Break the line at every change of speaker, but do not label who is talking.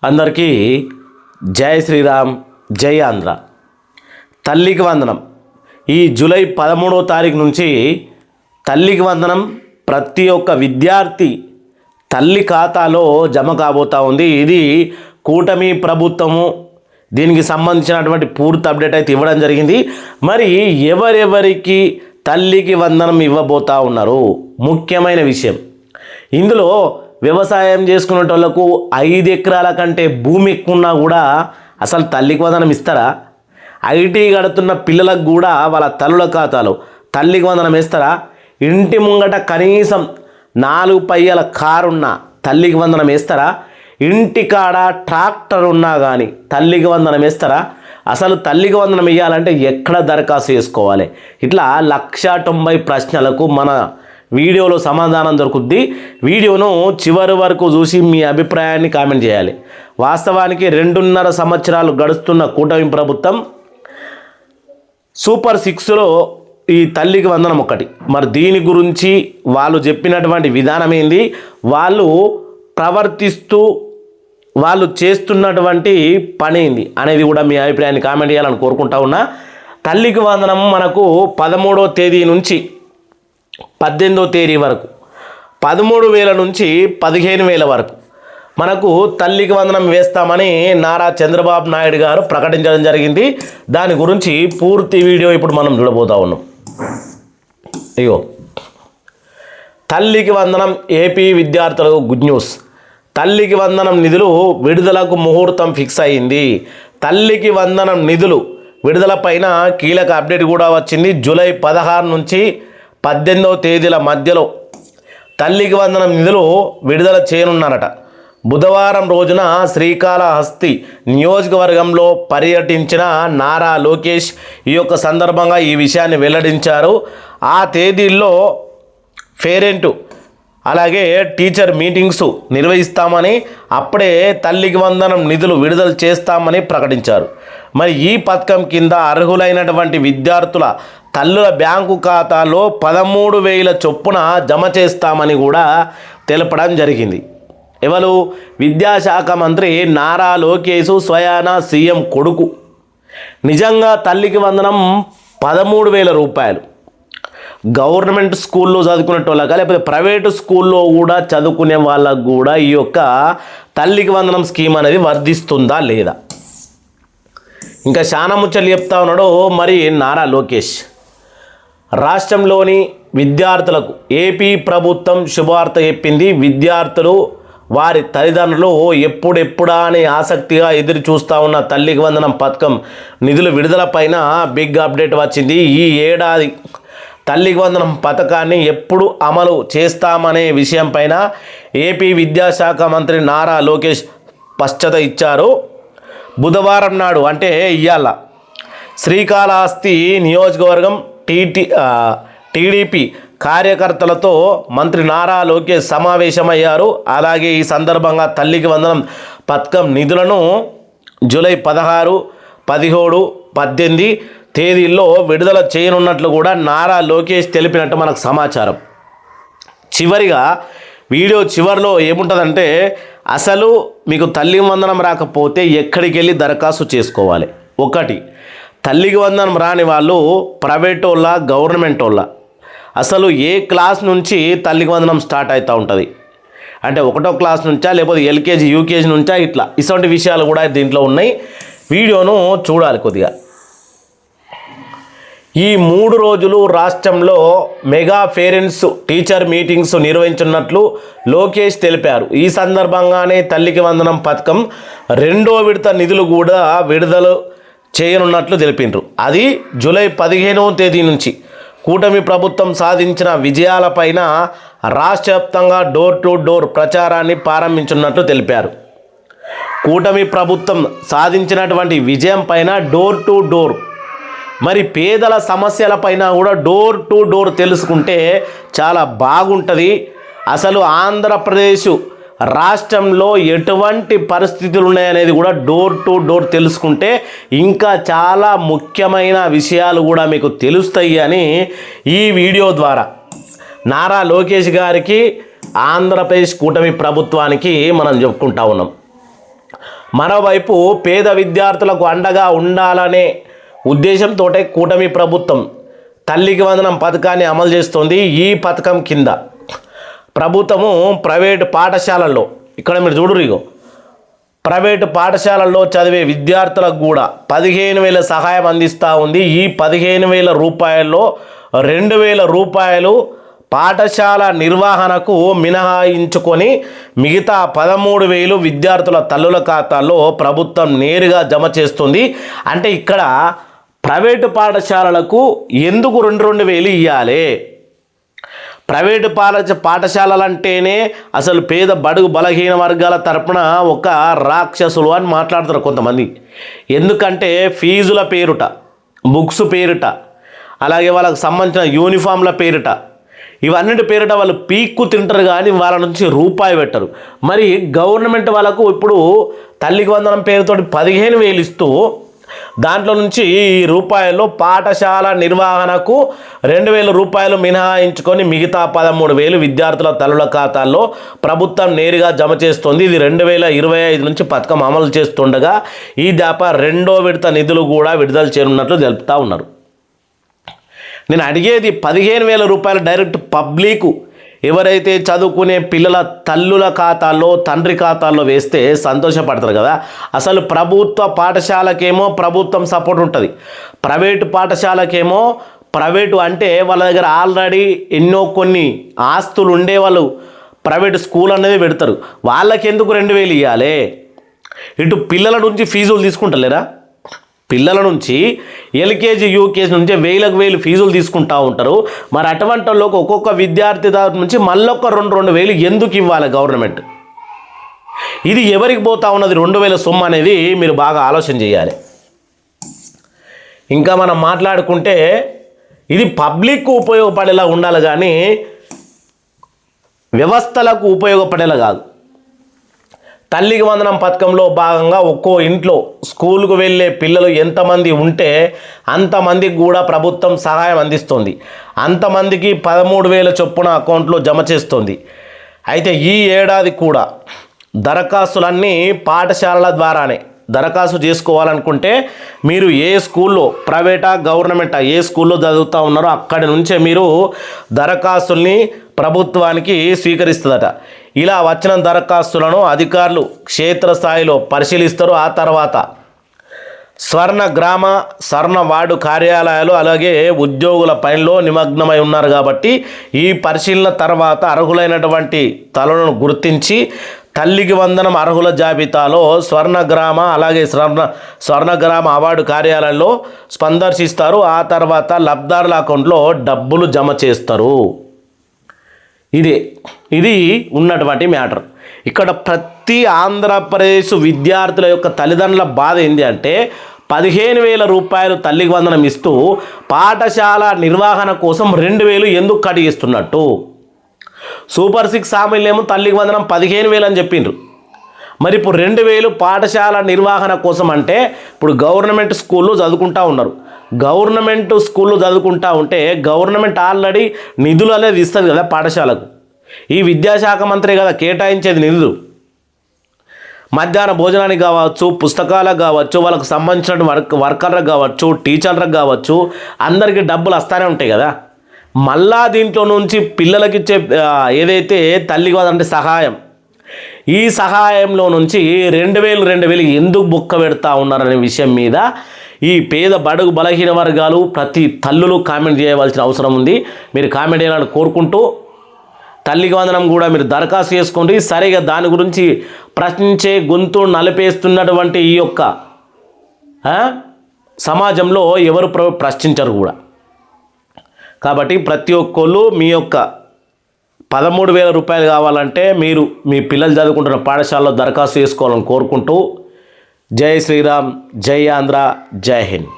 అందరికీ జై శ్రీరామ్, జై ఆంధ్ర. తల్లికి వందనం. ఈ జూలై 13వ తారీఖు నుంచి తల్లికి వందనం ప్రతి ఒక్క విద్యార్థి తల్లి ఖాతాలో జమ కాబోతా ఉంది. ఇది కూటమి ప్రభుత్వము దీనికి సంబంధించినటువంటి పూర్తి అప్డేట్ అయితే ఇవ్వడం జరిగింది. మరి ఎవరెవరికి తల్లికి వందనం ఇవ్వబోతా ఉన్నారు? ముఖ్యమైన విషయం, ఇందులో వ్యవసాయం చేసుకునేటోళ్లకు 5 ఎకరాల కంటే భూమి ఎక్కువన్నా కూడా అసలు తల్లికి వందనం ఇస్తారా? ఐటీ కడుతున్న పిల్లలకు కూడా వాళ్ళ తల్లుల ఖాతాలో తల్లికి వందనం వేస్తారా? ఇంటి ముంగట కనీసం 4 పయ్యల కారు ఉన్నా తల్లికి వందనం వేస్తారా? ఇంటికాడ ట్రాక్టర్ ఉన్నా కానీ తల్లికి వందనం వేస్తారా? అసలు తల్లికి వందనం వేయాలంటే ఎక్కడ దరఖాస్తు చేసుకోవాలి? ఇట్లా 190 ప్రశ్నలకు మన వీడియోలో సమాధానం దొరుకుద్ది. వీడియోను చివరి వరకు చూసి మీ అభిప్రాయాన్ని కామెంట్ చేయాలి. వాస్తవానికి 2.5 సంవత్సరాలు గడుస్తున్న కూటమి ప్రభుత్వం సూపర్ 6లో ఈ తల్లికి వందనం ఒకటి. మరి దీని గురించి వాళ్ళు చెప్పినటువంటి విధానం ఏంది, వాళ్ళు ప్రవర్తిస్తూ వాళ్ళు చేస్తున్నటువంటి పని ఏంది అనేది కూడా మీ అభిప్రాయాన్ని కామెంట్ చేయాలని కోరుకుంటా ఉన్నా. తల్లికి వందనం మనకు 13వ తేదీ నుంచి 18వ తేదీ వరకు 13,000 నుంచి 15,000 వరకు మనకు తల్లికి వందనం వేస్తామని నారా చంద్రబాబు నాయుడు గారు ప్రకటించడం జరిగింది. దాని గురించి పూర్తి వీడియో ఇప్పుడు మనం చూడబోతా ఉన్నాం. అయ్యో, తల్లికి వందనం ఏపీ విద్యార్థులకు గుడ్ న్యూస్. తల్లికి వందనం నిధులు విడుదలకు ముహూర్తం ఫిక్స్ అయింది. తల్లికి వందనం నిధులు విడుదల పైన కీలక అప్డేట్ కూడా వచ్చింది. జూలై 16 నుంచి 18వ తేదీల మధ్యలో తల్లికి వందనం నిధులు విడుదల చేయనున్నారట. బుధవారం రోజున శ్రీకాళహస్తి నియోజకవర్గంలో పర్యటించిన నారా లోకేష్ ఈ యొక్క సందర్భంగా ఈ విషయాన్ని వెల్లడించారు. ఆ తేదీల్లో పేరెంట్ అలాగే టీచర్ మీటింగ్స్ నిర్వహిస్తామని, అప్పుడే తల్లికి వందనం నిధులు విడుదల చేస్తామని ప్రకటించారు. మరి ఈ పథకం కింద అర్హులైనటువంటి విద్యార్థుల తల్లుల బ్యాంకు ఖాతాలో 13,000 చొప్పున జమ చేస్తామని కూడా తెలపడం జరిగింది. ఎవరు? విద్యాశాఖ మంత్రి నారా లోకేష్ స్వయాన సీఎం కొడుకు. నిజంగా తల్లికి వందనం 13,000 రూపాయలు గవర్నమెంట్ స్కూల్లో చదువుకునేటోళ్ళక లేకపోతే ప్రైవేటు స్కూల్లో కూడా చదువుకునే వాళ్ళకు కూడా ఈ యొక్క తల్లికి వందనం స్కీమ్ అనేది వర్ధిస్తుందా లేదా? ఇంకా చాలా ముచ్చట్లు చెప్తా ఉన్నాడు మరి నారా లోకేష్. రాష్ట్రంలోని విద్యార్థులకు ఏపీ ప్రభుత్వం శుభవార్త చెప్పింది. విద్యార్థులు వారి తల్లిదండ్రులు ఎప్పుడెప్పుడా అని ఆసక్తిగా ఎదురు చూస్తూ ఉన్న తల్లికి వందనం పథకం నిధుల విడుదల పైన బిగ్ అప్డేట్ వచ్చింది. ఈ ఏడాది తల్లికి వందనం పథకాన్ని ఎప్పుడు అమలు చేస్తామనే విషయం పైన ఏపీ విద్యాశాఖ మంత్రి నారా లోకేష్ స్పష్టత ఇచ్చారు. బుధవారం నాడు అంటే ఇవాళ శ్రీకాళహస్తి నియోజకవర్గం టీడీపీ కార్యకర్తలతో మంత్రి నారా లోకేష్ సమావేశమయ్యారు. అలాగే ఈ సందర్భంగా తల్లికి వందనం పథకం నిధులను జూలై 16, 17, 18 తేదీల్లో విడుదల చేయనున్నట్లు కూడా నారా లోకేష్ తెలిపినట్టు మనకు సమాచారం. చివరిగా వీడియో చివరిలో ఏముంటుందంటే, అసలు మీకు తల్లి వందనం రాకపోతే ఎక్కడికి వెళ్ళి దరఖాస్తు చేసుకోవాలి? 1, తల్లికి వందనం రాని వాళ్ళు ప్రైవేట్ వాళ్ళ గవర్నమెంట్ వాళ్ళ, అసలు ఏ క్లాస్ నుంచి తల్లికి వందనం స్టార్ట్ అవుతూ ఉంటుంది అంటే 1వ క్లాస్ నుంచా లేకపోతే ఎల్కేజీ యూకేజీ నుంచా, ఇటువంటి విషయాలు కూడా దీంట్లో ఉన్నాయి. వీడియోను చూడాలి కొద్దిగా. ఈ 3 రోజులు రాష్ట్రంలో మెగా పేరెంట్స్ టీచర్ మీటింగ్స్ నిర్వహించున్నట్లు లోకేష్ తెలిపారు. ఈ సందర్భంగానే తల్లికి వందనం పథకం 2వ విడత నిధులు కూడా విడుదల చేయనున్నట్లు తెలిపిండ్రు. అది జూలై 15వ తేదీ నుంచి. కూటమి ప్రభుత్వం సాధించిన విజయాలపైన రాష్ట్ర వ్యాప్తంగా డోర్ టు డోర్ ప్రచారాన్ని ప్రారంభించున్నట్లు తెలిపారు. కూటమి ప్రభుత్వం సాధించినటువంటి విజయం పైన డోర్ టు డోర్, మరి పేదల సమస్యలపైన కూడా డోర్ టు డోర్ తెలుసుకుంటే చాలా బాగుంటుంది. అసలు ఆంధ్రప్రదేశ్ రాష్ట్రంలో ఎటువంటి పరిస్థితులు ఉన్నాయనేది కూడా డోర్ టు డోర్ తెలుసుకుంటే ఇంకా చాలా ముఖ్యమైన విషయాలు కూడా మీకు తెలుస్తాయి అని ఈ వీడియో ద్వారా నారా లోకేష్ గారికి ఆంధ్రప్రదేశ్ కూటమి ప్రభుత్వానికి మనం చెప్పుకుంటా ఉన్నాం. మరోవైపు పేద విద్యార్థులకు అండగా ఉండాలనే ఉద్దేశంతో కూటమి ప్రభుత్వం తల్లికి వందనం పథకాన్ని అమలు చేస్తుంది. ఈ పథకం కింద ప్రభుత్వము ప్రైవేటు పాఠశాలల్లో, ఇక్కడ మీరు చూడురిగో, ప్రైవేటు పాఠశాలల్లో చదివే విద్యార్థులకు కూడా 15,000 సహాయం అందిస్తూ ఉంది. ఈ 15,000 రూపాయల్లో 2,000 రూపాయలు పాఠశాల నిర్వహణకు మినహాయించుకొని మిగతా 13,000 విద్యార్థుల తల్లుల ఖాతాల్లో ప్రభుత్వం నేరుగా జమ చేస్తుంది. అంటే ఇక్కడ ప్రైవేటు పాఠశాలలకు ఎందుకు 2,000 ఇవ్వాలి? ప్రైవేటు పాఠశాలలంటేనే అసలు పేద బడుగు బలహీన వర్గాల తరపున ఒక రాక్షసులు అని మాట్లాడతారు కొంతమంది. ఎందుకంటే ఫీజుల పేరుట, బుక్స్ పేరుట, అలాగే వాళ్ళకు సంబంధించిన యూనిఫామ్ల పేరుట, ఇవన్నిటి పేరుట వాళ్ళు పీక్కు తింటారు కానీ వాళ్ళ నుంచి రూపాయి పెట్టరు. మరి గవర్నమెంట్ వాళ్ళకు ఇప్పుడు తల్లికి వందనం పేరుతో 15,000 ఇస్తూ దాంట్లో నుంచి ఈ రూపాయల్లో పాఠశాల నిర్వహణకు 2,000 రూపాయలు మినహాయించుకొని మిగతా 13,000 విద్యార్థుల తల్లుల ఖాతాల్లో ప్రభుత్వం నేరుగా జమ చేస్తుంది. ఇది 2025 నుంచి పథకం అమలు చేస్తుండగా ఈ దాప 2వ విడత నిధులు కూడా విడుదల చేయనున్నట్లు తెలుపుతూ ఉన్నారు. నేను అడిగేది 15,000 రూపాయలు డైరెక్ట్ పబ్లిక్ ఎవరైతే చదువుకునే పిల్లల తల్లుల ఖాతాల్లో, తండ్రి ఖాతాల్లో వేస్తే సంతోషపడతారు కదా. అసలు ప్రభుత్వ పాఠశాలకేమో ప్రభుత్వం సపోర్ట్ ఉంటుంది, ప్రైవేటు పాఠశాలకేమో ప్రైవేటు అంటే వాళ్ళ దగ్గర ఆల్రెడీ ఎన్నో కొన్ని ఆస్తులు ఉండే వాళ్ళు ప్రైవేటు స్కూల్ అనేది పెడతారు. వాళ్ళకి ఎందుకు 2,000 ఇవ్వాలి? ఇటు పిల్లల నుంచి ఫీజులు తీసుకుంటలేరా? పిల్లల నుంచి ఎల్కేజీ యూకేజీ నుంచి 1,000 ఫీజులు తీసుకుంటూ ఉంటారు. మరి అటువంటి వాళ్ళకి ఒక్కొక్క విద్యార్థి దగ్గర నుంచి మళ్ళొక్క 2,000 ఎందుకు ఇవ్వాలి గవర్నమెంట్? ఇది ఎవరికి పోతా ఉన్నది 2,000 సొమ్ము అనేది మీరు బాగా ఆలోచన చేయాలి. ఇంకా మనం మాట్లాడుకుంటే ఇది పబ్లిక్కు ఉపయోగపడేలా ఉండాలి కానీ వ్యవస్థలకు ఉపయోగపడేలా కాదు. తల్లికి వందనం పథకంలో భాగంగా ఒక్కో ఇంట్లో స్కూల్కు వెళ్ళే పిల్లలు ఎంతమంది ఉంటే అంతమందికి కూడా ప్రభుత్వం సహాయం అందిస్తుంది. అంతమందికి 13,000 చొప్పున అకౌంట్లో జమ చేస్తుంది. అయితే ఈ ఏడాది కూడా దరఖాస్తులన్నీ పాఠశాలల ద్వారానే దరఖాస్తు చేసుకోవాలనుకుంటే మీరు ఏ స్కూల్లో, ప్రైవేటా గవర్నమెంటా, ఏ స్కూల్లో చదువుతూ ఉన్నారో అక్కడి నుంచే మీరు దరఖాస్తుల్ని ప్రభుత్వానికి స్వీకరిస్తుందట. ఇలా వచ్చిన దరఖాస్తులను అధికారులు క్షేత్రస్థాయిలో పరిశీలిస్తారు. ఆ తర్వాత స్వర్ణ గ్రామ, స్వర్ణ వార్డు కార్యాలయాలు అలాగే ఉద్యోగుల పనిలో నిమగ్నమై ఉన్నారు కాబట్టి ఈ పరిశీలన తర్వాత అర్హులైనటువంటి తలను గుర్తించి తల్లికి వందనం అర్హుల జాబితాలో స్వర్ణగ్రామ అలాగే స్వర్ణగ్రామ అవార్డు కార్యాలయంలో సందర్శిస్తారు. ఆ తర్వాత లబ్ధిదారుల అకౌంట్లో డబ్బులు జమ చేస్తారు. ఇది ఉన్నటువంటి మ్యాటర్. ఇక్కడ ప్రతి ఆంధ్రప్రదేశ్ విద్యార్థుల యొక్క తల్లిదండ్రుల బాధ ఏంటి అంటే 15,000 రూపాయలు తల్లికి వందనం ఇస్తూ పాఠశాల నిర్వహణ కోసం 2,000 ఎందుకు కట్ చేస్తున్నట్టు? సూపర్ 6 హామీలేమో తల్లికి వందనం 15,000 అని చెప్పిండ్రు. మరి ఇప్పుడు 2,000 పాఠశాల నిర్వహణ కోసం అంటే ఇప్పుడు గవర్నమెంట్ స్కూల్లో చదువుకుంటూ ఉన్నారు. గవర్నమెంట్ స్కూల్లో చదువుకుంటూ ఉంటే గవర్నమెంట్ ఆల్రెడీ నిధులు అనేది ఇస్తుంది కదా పాఠశాలకు. ఈ విద్యాశాఖ మంత్రి కదా కేటాయించేది నిధులు. మధ్యాహ్న భోజనానికి కావచ్చు, పుస్తకాలకు కావచ్చు, వాళ్ళకు సంబంధించిన వర్కర్లకు కావచ్చు, టీచర్లకు కావచ్చు, అందరికీ డబ్బులు వస్తూనే ఉంటాయి కదా. మళ్ళా దీంట్లో నుంచి పిల్లలకి ఇచ్చే ఏదైతే తల్లికి అంటే సహాయం, ఈ సహాయంలో నుంచి 2,000 ఎందుకు బుక్క పెడతా ఉన్నారనే విషయం మీద ఈ పేద బడుగు బలహీన వర్గాలు ప్రతి తల్లులు కామెంట్ చేయవలసిన అవసరం ఉంది. మీరు కామెంట్ చేయాలని కోరుకుంటూ తల్లికి వందనం కూడా మీరు దరఖాస్తు చేసుకోండి. సరిగా దాని గురించి ప్రశ్నించే గొంతు నలిపేస్తున్నటువంటి ఈ యొక్క సమాజంలో ఎవరు ప్రశ్నించరు కూడా. కాబట్టి ప్రతి ఒక్కళ్ళు మీ యొక్క 13,000 రూపాయలు కావాలంటే మీరు మీ పిల్లలు చదువుకుంటున్న పాఠశాలలో దరఖాస్తు చేసుకోవాలని కోరుకుంటూ జై శ్రీరామ్, జై ఆంధ్ర, జై హింద్.